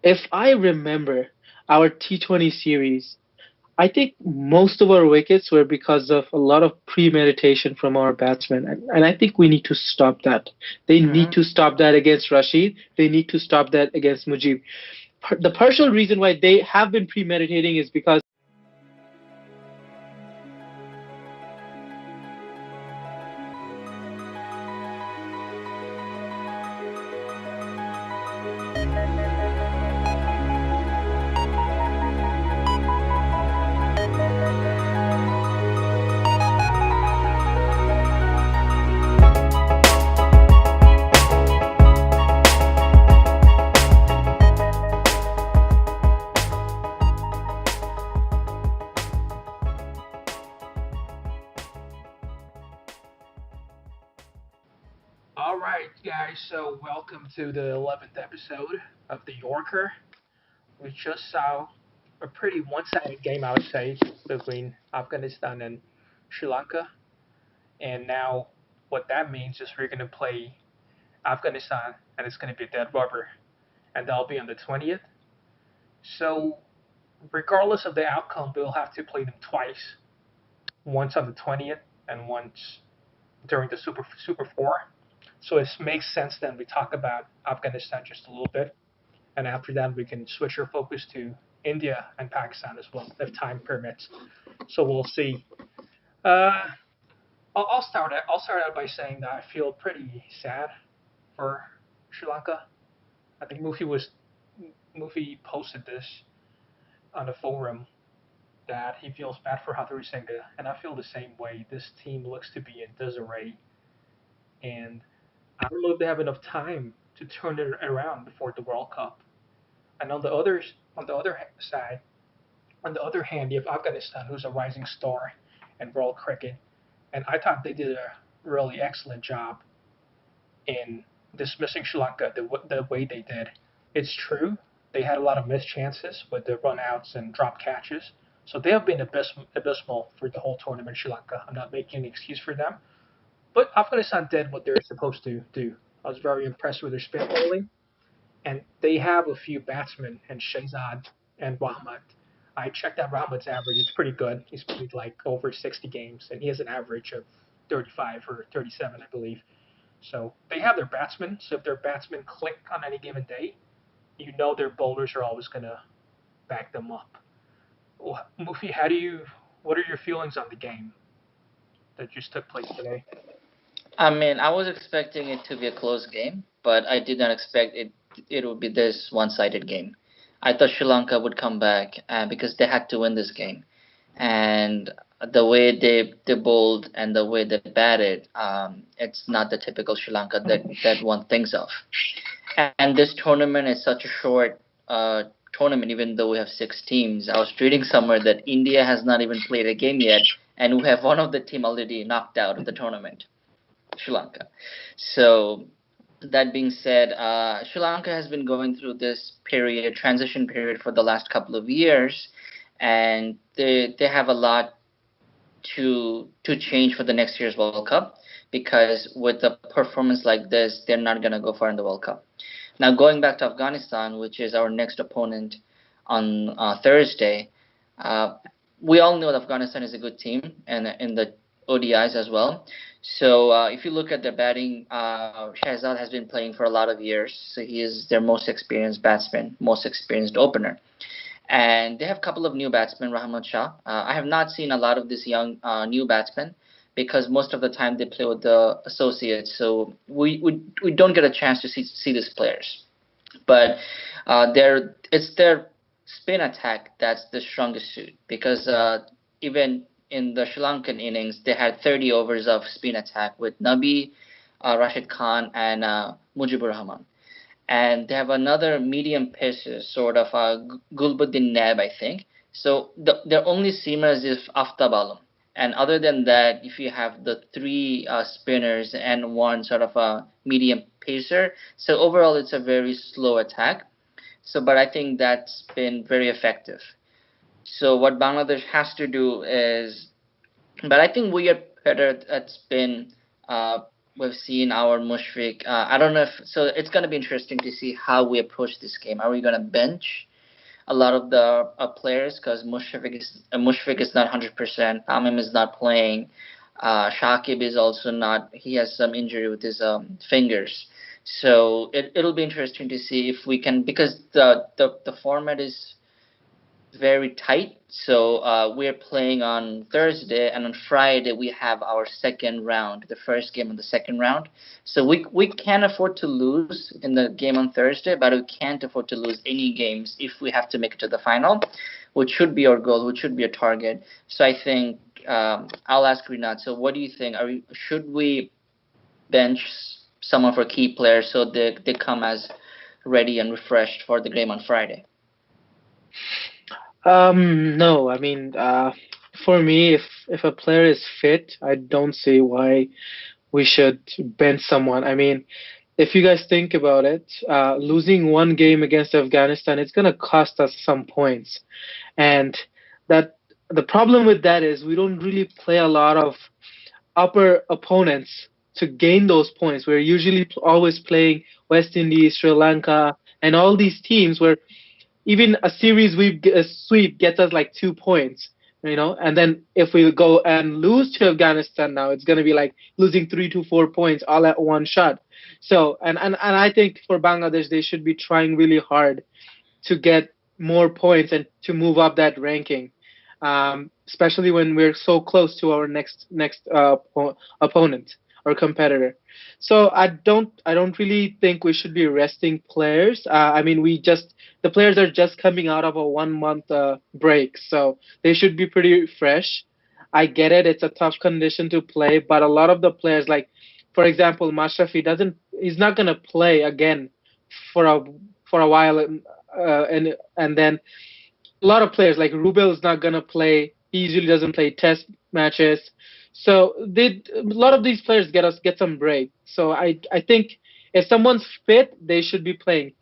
if I remember our T20 series, I think most of our wickets were because of a lot of premeditation from our batsmen, and I think we need to stop that. They need Hmm. to stop that against Rashid. They need to stop that against Mujib. The partial reason why they have been premeditating is because All right, guys. So welcome to the 11th episode of the Yorker. We just saw a pretty one-sided game, I would say, between Afghanistan and Sri Lanka. And now, what that means is we're gonna play Afghanistan, and it's gonna be a dead rubber, and that'll be on the 20th. So, regardless of the outcome, we'll have to play them twice. Once on the 20th, and once during the Super Four. So it makes sense then we talk about Afghanistan just a little bit, and after that we can switch our focus to India and Pakistan as well if time permits. So we'll see. Uh, I'll start out by saying that I feel pretty sad for Sri Lanka. I think Mufi posted this on the forum that he feels bad for Hattori Singha, and I feel the same way. This team looks to be in disarray, and I don't know if they have enough time to turn it around before the World Cup. And on the other side, on the other hand, you have Afghanistan, who's a rising star in world cricket, and I thought they did a really excellent job in dismissing Sri Lanka the way they did. It's true they had a lot of missed chances with the runouts and drop catches, so they have been abysmal for the whole tournament. Sri Lanka, I'm not making an excuse for them, but Afghanistan did what they're supposed to do. I was very impressed with their spin bowling, and they have a few batsmen and Shahzad and Rahmat. I checked out Rahmat's average; it's pretty good. He's played like over 60 games, and he has an average of 35 or 37, I believe. So they have their batsmen. So if their batsmen click on any given day, you know their bowlers are always gonna back them up. Mufi, how do you? What are your feelings on the game that just took place today? I mean, I was expecting it to be a close game, but I did not expect it would be this one-sided game. I thought Sri Lanka would come back because they had to win this game, and the way they bowled and the way they batted, it's not the typical Sri Lanka that one thinks of. And this tournament is such a short tournament, even though we have six teams. I was reading somewhere that India has not even played a game yet, and we have one of the team already knocked out of the tournament. Sri Lanka. So that being said, Sri Lanka has been going through this period, transition period for the last couple of years, and they have a lot to change for the next year's World Cup because with a performance like this, they're not gonna go far in the World Cup. Now going back to Afghanistan, which is our next opponent on Thursday, uh, we all know that Afghanistan is a good team and in the ODIs as well. So if you look at their batting, Shahzad has been playing for a lot of years, so he is their most experienced batsman, most experienced opener. And they have a couple of new batsmen, Rahman Shah. I have not seen a lot of these young new batsmen because most of the time they play with the associates, so we don't get a chance to see these players. But it's their spin attack that's the strongest suit because even in the Sri Lankan innings, they had 30 overs of spin attack with Nabi, Rashid Khan, and Mujibur Rahman. And they have another medium pacer, sort of Gulbuddin Nab, I think. So their only seamers is Aftab Alam. And other than that, if you have the three spinners and one sort of a medium pacer, so overall it's a very slow attack. So, but I think that's been very effective. So what Bangladesh has to do is, but I think we are better at spin. We've seen our Mushfik. I don't know if so. It's gonna be interesting to see how we approach this game. Are we gonna bench a lot of the players because Mushfik is not 100%. Tamim is not playing. Shakib is also not. He has some injury with his fingers. So it'll be interesting to see if we can because the format is very tight. So we're playing on Thursday, and on Friday we have our second round, the first game of the second round. So we can afford to lose in the game on Thursday, but we can't afford to lose any games if we have to make it to the final, which should be our goal, which should be a target. So I think I'll ask Rinat. So what do you think? Should we bench some of our key players so they come as ready and refreshed for the game on Friday? No, I mean, for me, if a player is fit, I don't see why we should bench someone. I mean, if you guys think about it, losing one game against Afghanistan, it's gonna cost us some points, and that the problem with that is we don't really play a lot of upper opponents to gain those points. We're usually always playing West Indies, Sri Lanka, and all these teams where even a series a sweep gets us like 2 points, and then if we go and lose to Afghanistan now, it's going to be like losing 3 to 4 points all at one shot. So, and I think for Bangladesh, they should be trying really hard to get more points and to move up that ranking, especially when we're so close to our next opponent or competitor. So I don't really think we should be resting players. I mean, the players are just coming out of a 1 month break, so they should be pretty fresh. I get it; it's a tough condition to play, but a lot of the players, like for example, Mashrafi he's not gonna play again for a while, and then a lot of players like Rubel is not gonna play. He usually doesn't play test matches, so a lot of these players get some break. So I think if someone's fit, they should be playing.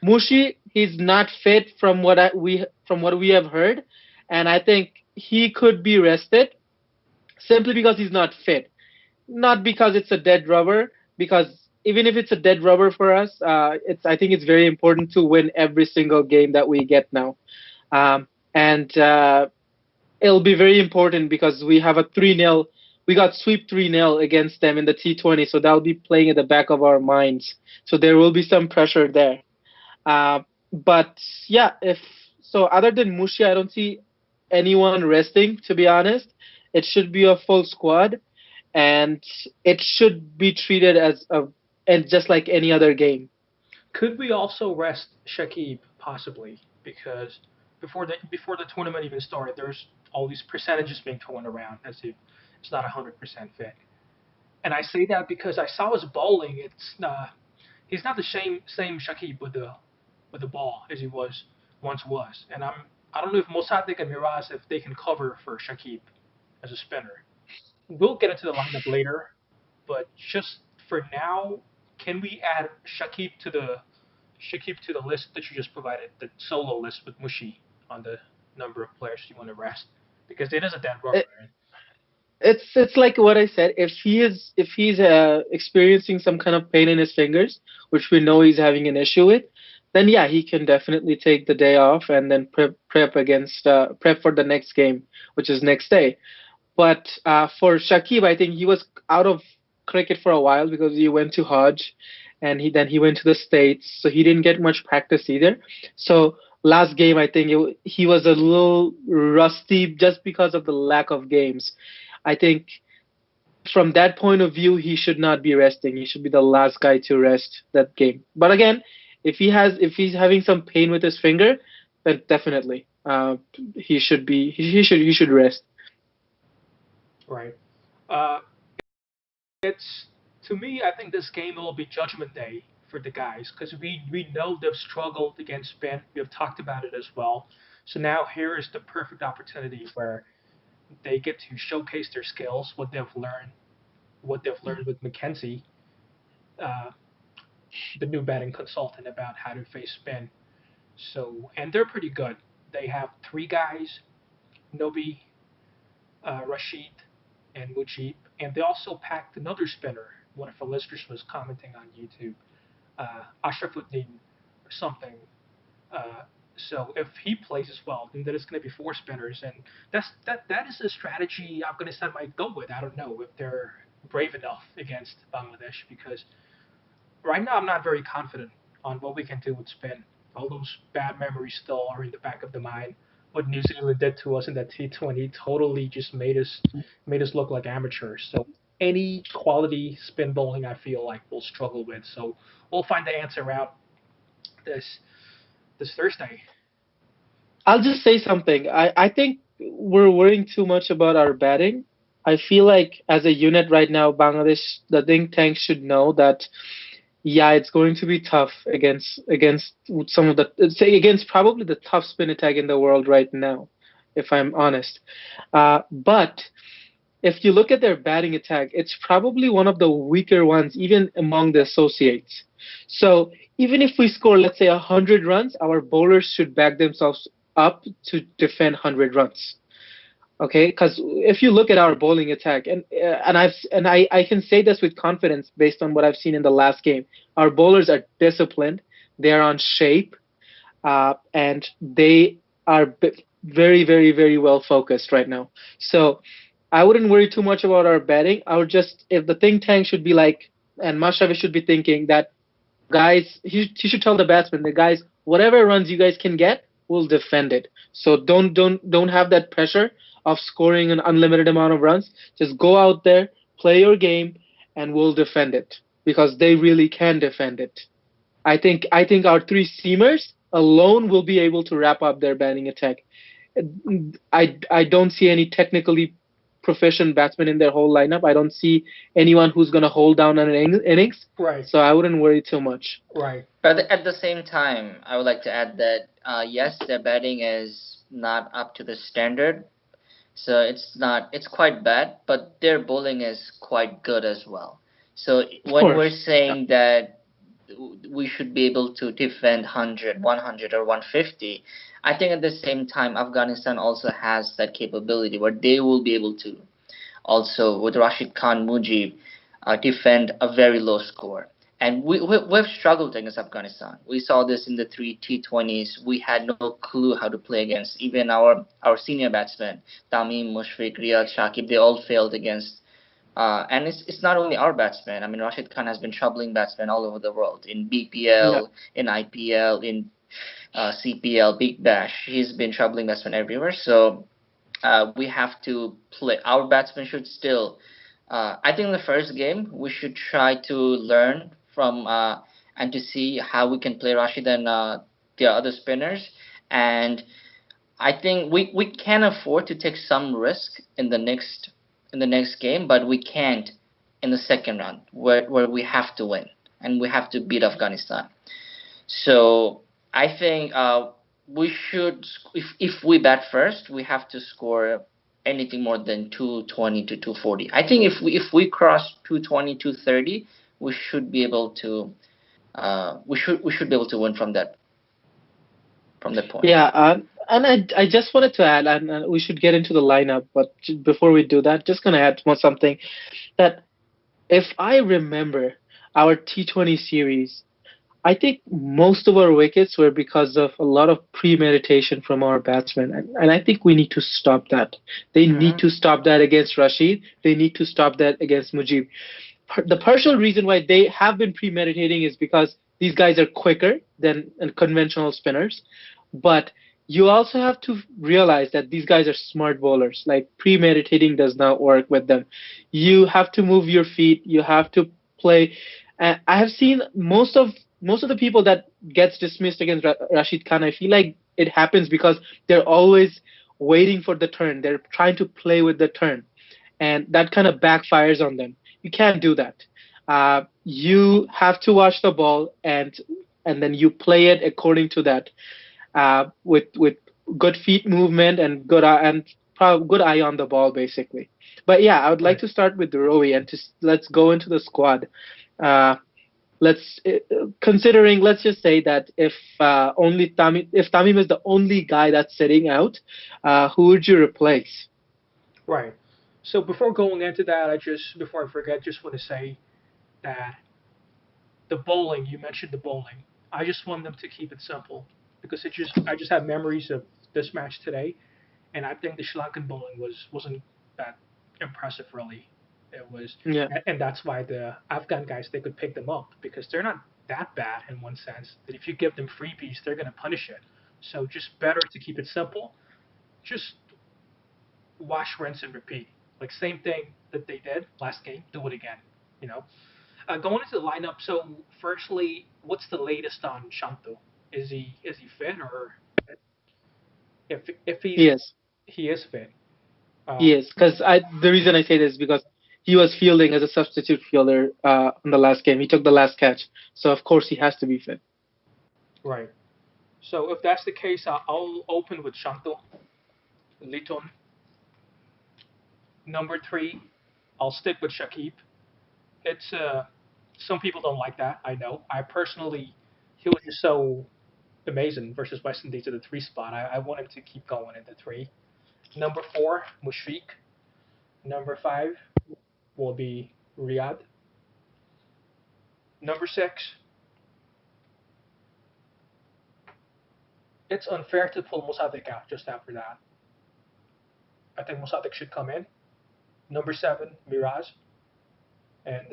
Mushi, he's not fit from what we have heard, and I think he could be rested simply because he's not fit, not because it's a dead rubber. Because even if it's a dead rubber for us, it's I think it's very important to win every single game that we get now, and it'll be very important because we have a 3-0. We got sweep 3-0 against them in the T20, so that'll be playing at the back of our minds. So there will be some pressure there. But yeah, if so, other than Mushi, I don't see anyone resting. To be honest, it should be a full squad, and it should be treated as a and just like any other game. Could we also rest Shakib possibly? Because before the tournament even started, there's all these percentages being thrown around as if it's not 100% fit. And I say that because I saw his bowling. He's not the same Shakib with the ball as he once was. And I don't know if Mossadegh and Miraz if they can cover for Shakib as a spinner. We'll get into the lineup later, but just for now, can we add Shakib to the list that you just provided, the solo list with Mushi on the number of players you want to rest? Because it is a dead rubber. It's like what I said. If he's experiencing some kind of pain in his fingers, which we know he's having an issue with, then yeah, he can definitely take the day off and then prep for the next game, which is next day. But for Shakib, I think he was out of cricket for a while because he went to Hajj, and he went to the States, so he didn't get much practice either. So last game, I think he was a little rusty just because of the lack of games. I think from that point of view, he should not be resting. He should be the last guy to rest that game. But again, if he's having some pain with his finger, then definitely he should rest. Right. Uh, it's to me. I think this game will be Judgment Day for the guys because we know they've struggled against spin. We have talked about it as well. So now here is the perfect opportunity where they get to showcase their skills, what they've learned with Mackenzie, uh, the new batting consultant, about how to face spin. So and they're pretty good. They have three guys: Nobi, Rashid, and Mujib, and they also packed another spinner. one of our listeners was commenting on YouTube, Ashrafuddin or something. Uh, so if he plays as well, then it's going to be four spinners, and that is a strategy Afghanistan might go with. I don't know if they're brave enough against Bangladesh because right now I'm not very confident on what we can do with spin. All those bad memories still are in the back of the mind. What New Zealand did to us in that T20 totally just made us look like amateurs. So any quality spin bowling, I feel like we'll struggle with. So we'll find the answer out this this Thursday. I'll just say something. I think we're worrying too much about our batting. I feel like as a unit right now, Bangladesh, the think tank should know that yeah, it's going to be tough against some of the say against probably the tough spin attack in the world right now, if I'm honest. But if you look at their batting attack, it's probably one of the weaker ones, even among the associates. So even if we score, let's say, 100 runs, our bowlers should back themselves up to defend 100 runs. Okay, because if you look at our bowling attack, and I can say this with confidence based on what I've seen in the last game, our bowlers are disciplined, they are on shape, and they are very, very, very well focused right now. So I wouldn't worry too much about our batting. I would just, if the think tank should be like, and Mashravi should be thinking that guys, he should tell the batsmen, the guys, whatever runs you guys can get, we'll defend it. So don't have that pressure of scoring an unlimited amount of runs. Just go out there, play your game, and we'll defend it because they really can defend it. I think our three seamers alone will be able to wrap up their batting attack. I don't see any technically proficient batsmen in their whole lineup. I don't see anyone who's going to hold down an innings. Right. So I wouldn't worry too much. Right. But at the same time, I would like to add that yes, their batting is not up to the standard, so it's quite bad, but their bowling is quite good as well. So Of when we're course. Yeah. saying that we should be able to defend 100, 100, or 150, I think at the same time Afghanistan also has that capability where they will be able to also with Rashid Khan Mujib defend a very low score. And we've struggled against Afghanistan. We saw this in the three T20s. We had no clue how to play against even our senior batsmen, Tamim, Mushfiq, Riyad, Shakib. They all failed against. And it's not only our batsmen. I mean, Rashid Khan has been troubling batsmen all over the world in Yeah. BPL, in IPL, in CPL, Big Bash. He's been troubling batsmen everywhere. So we have to play. Our batsmen should still. I think in the first game we should try to learn from and to see how we can play Rashid and the other spinners. And I think we can afford to take some risk in the next game, but we can't in the second round where we have to win and we have to beat Afghanistan. So I think we should, if we bat first, we have to score anything more than 220 to 240. I think if we cross 220, 230, we should be able to we should be able to win from that point. Yeah. And I just wanted to add, and we should get into the lineup, but before we do that, just going to add something that if I remember our T20 series, I think most of our wickets were because of a lot of premeditation from our batsmen. And I think we need to stop that. They need Hmm. to stop that against Rashid. They need to stop that against Mujib. The partial reason why they have been premeditating is because these guys are quicker than conventional spinners. But you also have to realize that these guys are smart bowlers. Like premeditating does not work with them. You have to move your feet. You have to play. I have seen most of the people that gets dismissed against Rashid Khan. I feel like it happens because they're always waiting for the turn. They're trying to play with the turn, and that kind of backfires on them. You can't do that. You have to watch the ball and then you play it according to that, with good feet movement and good eye on the ball basically. But yeah, I would like Right. to start with Roey and let's go into the squad. Uh, let's considering let's just say that if Tamim is the only guy that's sitting out, who would you replace? Right. So before going into that, I just before I forget, just want to say that the bowling, you mentioned the bowling. I just want them to keep it simple because I just have memories of this match today, and I think the Sri Lankan bowling wasn't that impressive really. It was, Yeah. and that's why the Afghan guys they could pick them up because they're not that bad in one sense. That if you give them freebies, they're gonna punish it. So just better to keep it simple. Just wash, rinse, and repeat. Like same thing that they did last game, do it again. You know. Going into the lineup. So firstly, what's the latest on Shanto? Is he fit or if Yes. he is fit? Um, Yes. Because the reason I say this is because he was fielding as a substitute fielder in the last game. He took the last catch, so of course he has to be fit. right. So if that's the case, I'll open with Shanto, Liton. Number three, I'll stick with Shakib. It's some people don't like that. I know. I personally, he was just so amazing versus West Indies at the three spot. I want him to keep going at the three. Number four, Mushfiq. Number five will be Riyadh. Number six, it's unfair to pull Musadik out just after that. I think Musadik should come in. Number seven, Miraz, and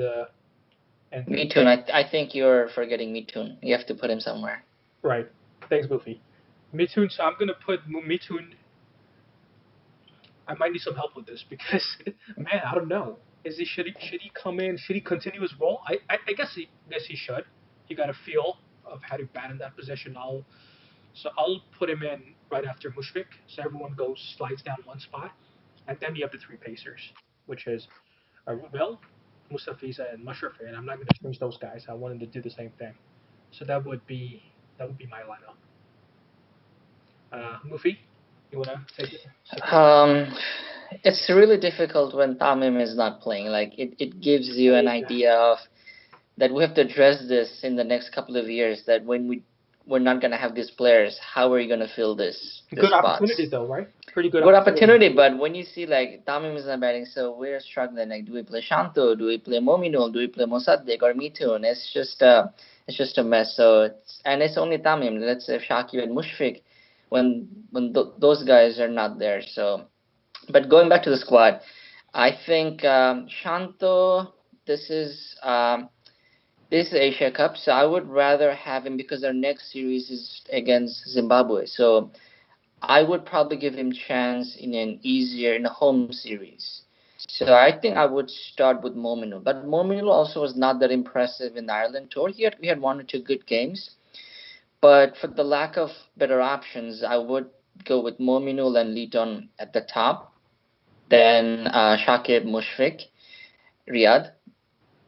and Mitun, I think you're forgetting Mitun. You have to put him somewhere. right. Thanks, Mufi. Mitun. So I'm gonna put Mitun. I might need some help with this because man, I don't know. Should he come in? Should he continue his role? I guess he should. He got a feel of how to bat in that position. I'll put him in right after Mushfiq, so everyone goes slides down one spot, and then you have the three pacers, which is Rubel, Mustafiza, and Mushraf, and I'm not going to change those guys. I wanted to do the same thing, so that would be my lineup. Mufi, you wanna take this one? Um, it's really difficult when Tamim is not playing. Like it gives you an idea Exactly. of that we have to address this in the next couple of years. That when we're not gonna have these players, how are you gonna fill this Good opportunity spots? though, right? Pretty good Good opportunity. opportunity, but when you see like Tamim is not batting, so we're struggling. Like, do we play Shanto? Do we play Mominul? Do we play Mossadegh or Mitun? It's just a mess. So it's only Tamim. Let's say Shakib and Mushfiq when those guys are not there. So, but going back to the squad, I think Shanto. This is um, this is Asia Cup, so I would rather have him because our next series is against Zimbabwe. So I would probably give him chance in a home series. So I think I would start with Mominu. But Mominu also was not that impressive in the Ireland tour. We had one or two good games. But for the lack of better options, I would go with Mominul and Liton at the top. Then Shakib, Mushfiq, Riyadh.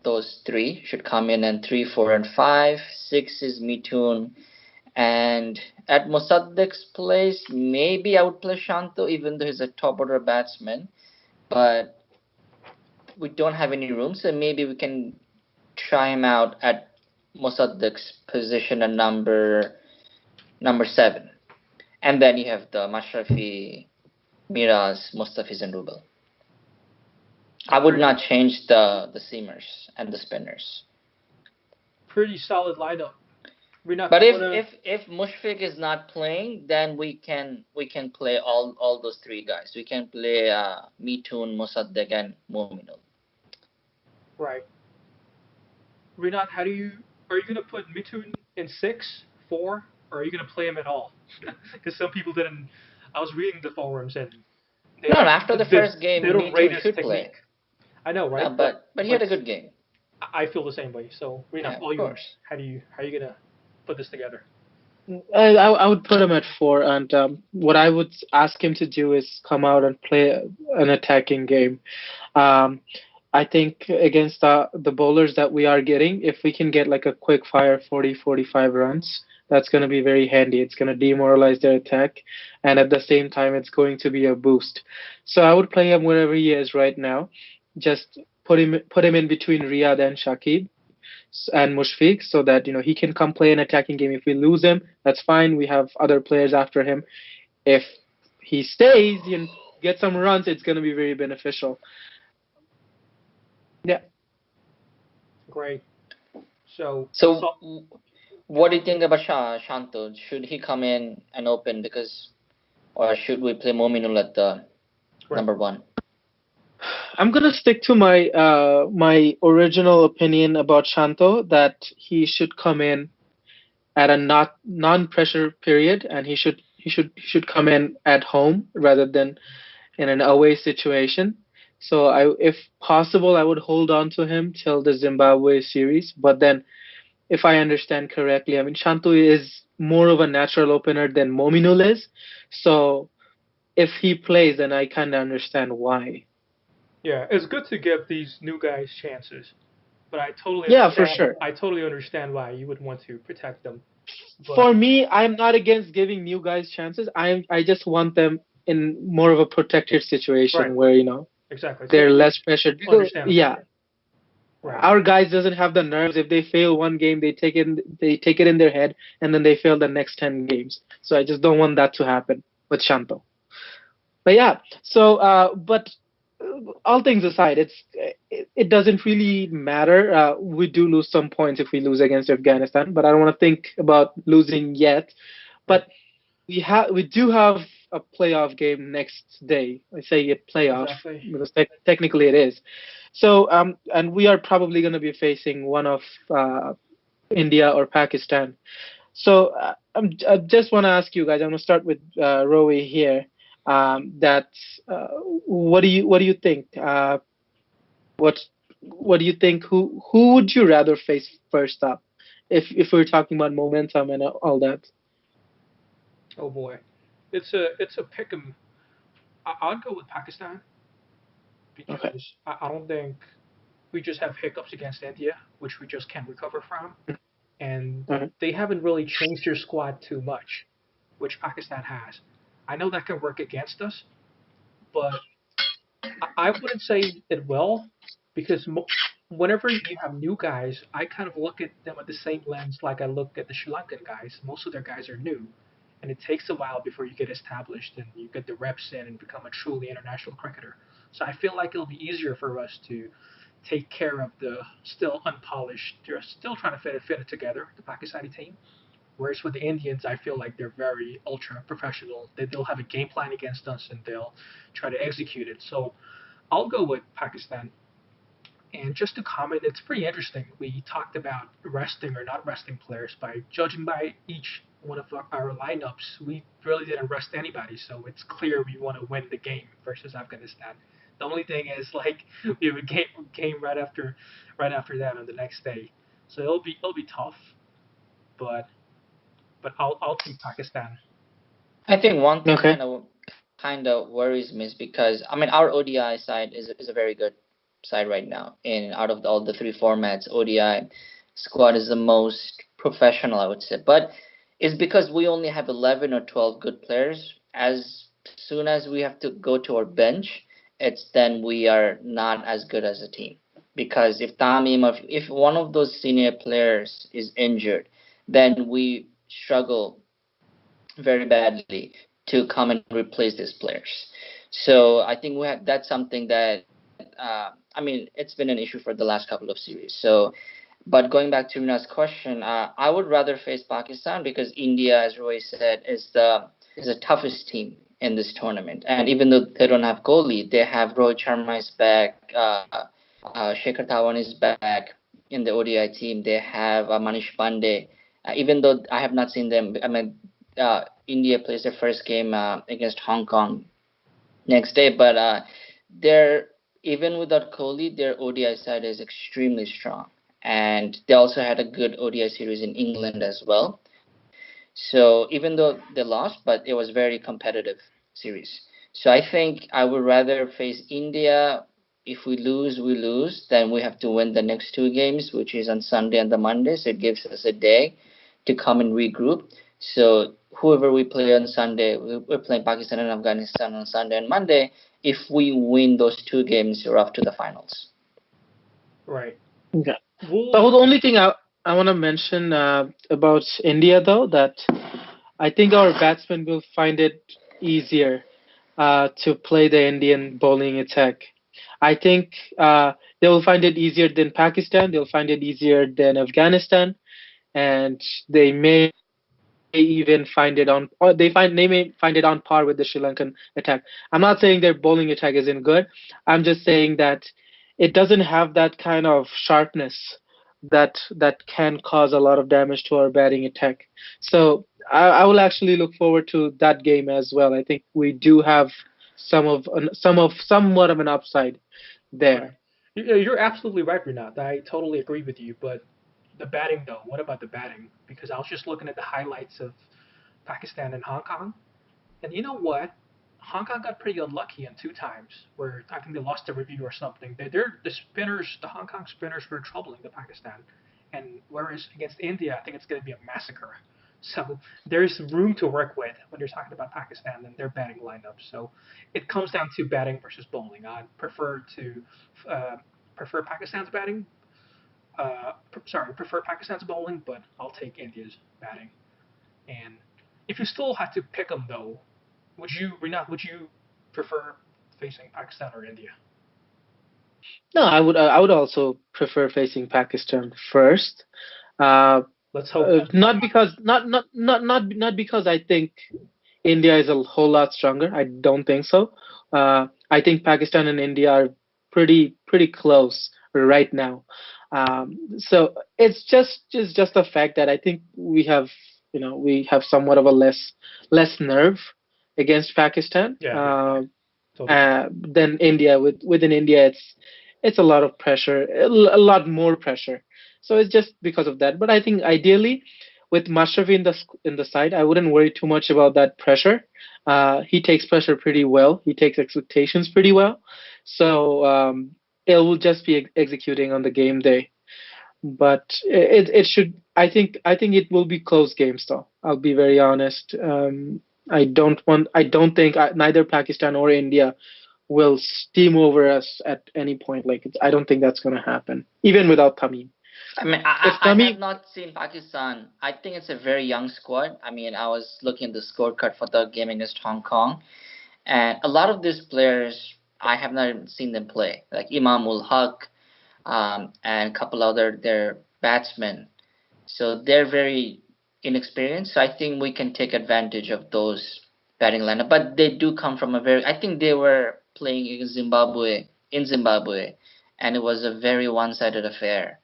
Those three should come in, and 3, 4, and 5. 6 is Mitun. And at Mossadegh's place, maybe I would play Shanto, even though he's a top order batsman. But we don't have any room, so maybe we can try him out at Mossadegh's position at number 7. And then you have the Mashrafi, Miraz, Mustafiz, and Rubel. I would Pretty not change the seamers and the spinners. pretty solid lineup. Rinat, But you if wanna? if if Mushfiq is not playing, then we can play all those three guys. We can play Mitun, Mossadegh, and Muminul. Right. Rinat, how do you are you gonna put Mitun in 6, 4, or are you gonna play him at all? Because some people didn't. I was reading the forums and they No, no, don't after the they, first they game, don't rate Mitun his should play. technique. I know, No, right? but he But had a good game. I feel the same way. So Rinat, Yeah, of all yours. course. How you gonna put this together? I would put him at four, and what I would ask him to do is come out and play an attacking game. Um, I think against the bowlers that we are getting, if we can get like a quick fire 40, 45 runs, that's going to be very handy. It's going to demoralize their attack, and at the same time, it's going to be a boost. So I would play him wherever he is right now. Just put him in between Riyad and Shakib and Mushfiq so that he can come play an attacking game. If we lose him, that's fine. We have other players after him. If he stays and gets some runs, it's going to be very beneficial. Yeah. Great. So, So, what do you think about Shanto? Should he come in and open or should we play Mominul at the right. number one? I'm gonna stick to my original opinion about Shanto that he should come in at a not non-pressure period, and he should come in at home rather than in an away situation. So if possible, I would hold on to him till the Zimbabwe series. But then, if I understand correctly, I mean Shantu is more of a natural opener than Mominul is. So if he plays, then I kind of understand why. Yeah, it's good to give these new guys chances, but I totally Yeah, for understand. sure. I totally understand why you would want to protect them. But For me, I'm not against giving new guys chances. I just want them in more of a protected right, situation where exactly, they're less pressured. Because, understandable. yeah, Right, our guys doesn't have the nerves. If they fail one game, they take it in their head, and then they fail the next 10 games. So I just don't want that to happen with Shanto. But yeah, so but all things aside, it doesn't really matter. We do lose some points if we lose against Afghanistan, but I don't want to think about losing yet. right, But we do have a playoff game next day. I say a playoff exactly. because technically it is. So and we are probably going to be facing one of India or Pakistan. So I just want to ask you guys. I'm going to start with Roey here. That what do you think? What what do you think? Who would you rather face first up? If we're talking about momentum and all that. Oh boy, it's a pick 'em. I'd go with Pakistan Okay. because I don't think we just have hiccups against India, which we just can't recover from, and Mhm. they haven't really changed their squad too much, which Pakistan has. I know that can work against us, but I wouldn't say it will, because whenever you have new guys, I kind of look at them at the same lens like I look at the Sri Lankan guys. Most of their guys are new, and it takes a while before you get established and you get the reps in and become a truly international cricketer. So I feel like it'll be easier for us to take care of the still unpolished. They're still trying to fit it together, the Pakistani team. Whereas with the Indians, I feel like they're very ultra professional. They'll have a game plan against us and they'll try to execute it. So I'll go with Pakistan. And just to comment, it's pretty interesting. We talked about resting or not resting players. By judging by each one of our lineups, we really didn't rest anybody. So it's clear we want to win the game versus Afghanistan. The only thing is, like, we have a game right after that on the next day. So it'll be tough, but I'll take Pakistan. I think one thing Okay. kind of worries me is because I mean our ODI side is a very good side right now. In out of all the three formats, ODI squad is the most professional, I would say. But it's because we only have 11 or 12 good players. As soon as we have to go to our bench, it's then we are not as good as a team. Because if Tamim, or if one of those senior players is injured, then we struggle very badly to come and replace these players. So I think that's something that I mean it's been an issue for the last couple of series. So, but going back to Rinat's question, I would rather face Pakistan because India, as Roy said, is the toughest team in this tournament. And even though they don't have Kohli, they have Rohit Sharma is back, Shekhar Dhawan is back in the ODI team. They have Manish Pandey. Even though I have not seen them, I mean, India plays their first game against Hong Kong next day, but they're even without Kohli, their ODI side is extremely strong, and they also had a good ODI series in England as well. So even though they lost, but it was very competitive series. So I think I would rather face India. If we lose, we lose. Then we have to win the next two games, which is on Sunday and the Monday. So it gives us a day to come and regroup. So whoever we play on Sunday, we're playing Pakistan and Afghanistan on Sunday and Monday. If we win those two games, we're off to the finals. Right. Okay. We'll The only thing I want to mention about India though that I think our batsmen will find it easier to play the Indian bowling attack. I think they will find it easier than Pakistan. They'll find it easier than Afghanistan, and they may even find it on, or they may find it on par with the Sri Lankan attack. I'm not saying their bowling attack isn't good. I'm just saying that it doesn't have that kind of sharpness that can cause a lot of damage to our batting attack. So I will actually look forward to that game as well. I think we do have somewhat of an upside Right. there. You're absolutely right, Renat. I totally agree with you. But the batting, though, what about the batting? Because I was just looking at the highlights of Pakistan and Hong Kong, and you know what? Hong Kong got pretty unlucky in two times where I think they lost the review or something. They're the spinners, the Hong Kong spinners were troubling the Pakistan, and whereas against India, I think it's going to be a massacre. So there's room to work with when you're talking about Pakistan and their batting lineup. So it comes down to batting versus bowling. I uh, prefer Pakistan's batting. Prefer Pakistan's bowling, but I'll take India's batting. And if you still had to pick them though, would you prefer facing Pakistan or India? No, I would also prefer facing Pakistan first. Uh, Let's hope that's what not because happens. not because I think India is a whole lot stronger. I don't think so. I think Pakistan and India are pretty close right now. So it's just the fact that I think we have somewhat of a less nerve against Pakistan. Yeah, totally. Than India. Within India, it's a lot of pressure, a lot more pressure. So it's just because of that. But I think ideally, with Mashrafi in the side, I wouldn't worry too much about that pressure. He takes pressure pretty well. He takes expectations pretty well. So it will just be executing on the game day. But it should. I think it will be close games though. I'll be very honest. I don't think neither Pakistan or India will steam over us at any point. Like I don't think that's going to happen, even without Tamim. I mean, If I have Tamim, not seen Pakistan. I think it's a very young squad. I mean, I was looking at the scorecard for the game against Hong Kong, and a lot of these players I have not even seen them play, like Imam ul Haq, and a couple other their batsmen. So they're very inexperienced. So I think we can take advantage of those batting lineup. But they do come from a very. I think they were playing in Zimbabwe, and it was a very one-sided affair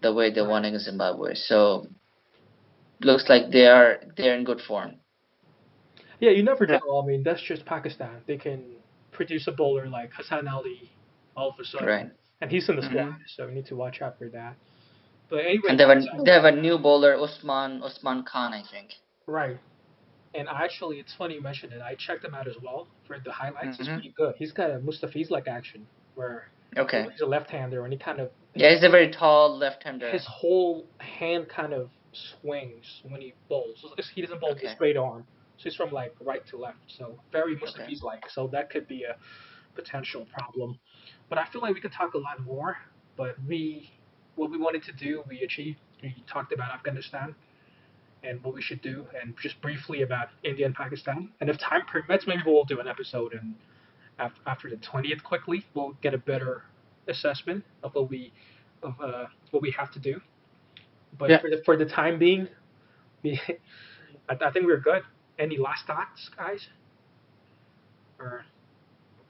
the way they Right. won against Zimbabwe. So looks like they're in good form. Yeah, you never yeah, know. I mean, that's just Pakistan. They can produce a bowler like Hassan Ali all of a sudden, Right. and he's in the squad, Hmm. so we need to watch out for that. But anyway, And guys, I they have think a new bowler, Usman Khan, I think. right. And actually, it's funny you mentioned it. I checked him out as well for the highlights. He's Hmm. pretty good. He's got a Mustafiz-like action where Okay. he's a left-hander and he kind of Yeah, he's a very tall left-hander. his whole hand kind of swings when he bowls. He doesn't bowl with a Okay. straight arm, so he's from like right to left. So very Okay. Mustafiz-like. So that could be a potential problem. But I feel like we could talk a lot more. But what we wanted to do, we achieved. We talked about Afghanistan and what we should do, and just briefly about India and Pakistan. And if time permits, maybe we'll do an episode and after the 20th quickly, we'll get a better assessment of what we have to do. But yeah. for the time being, we, I think we're good. Any last thoughts, guys? Or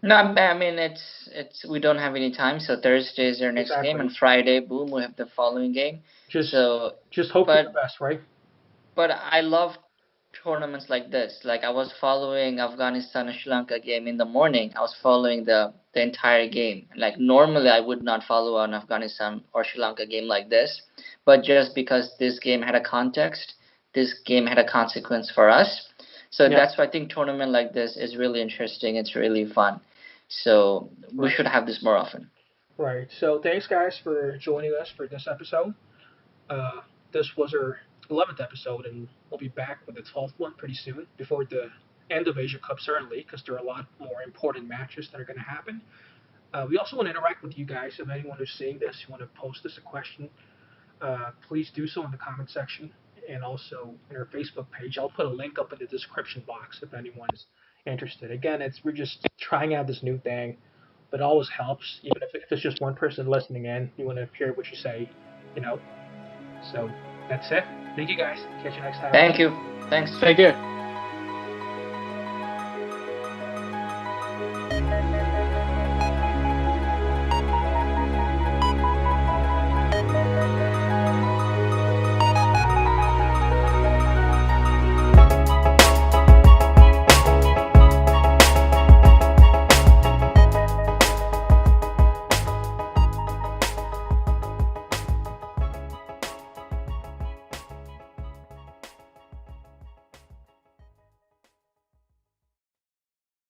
No, I mean it's we don't have any time. So Thursday is our next game, exactly, and Friday, boom, we have the following game. just So, just hope for the but best, right? I love tournaments like this. Like I was following Afghanistan and Sri Lanka game in the morning. I was following the entire game. Like normally I would not follow an Afghanistan or Sri Lanka game like this, but just because this game had a context, this game had a consequence for us. So Yeah. that's why I think tournament like this is really interesting. It's really fun. So we Right, should have this more often. right. So thanks, guys, for joining us for this episode. Uh, this was our 11th episode, and we'll be back with the 12th one pretty soon before the end of Asia Cup, certainly, because there are a lot more important matches that are going to happen. We also want to interact with you guys. If anyone who's seeing this, you want to post us a question, please do so in the comment section and also in our Facebook page. I'll put a link up in the description box if anyone's interested. Again, we're just trying out this new thing. but it always helps, even if it's just one person listening in. You want to hear what you say, you know. So that's it. Thank you guys. Catch you next time. Thank you. Thanks. Take care.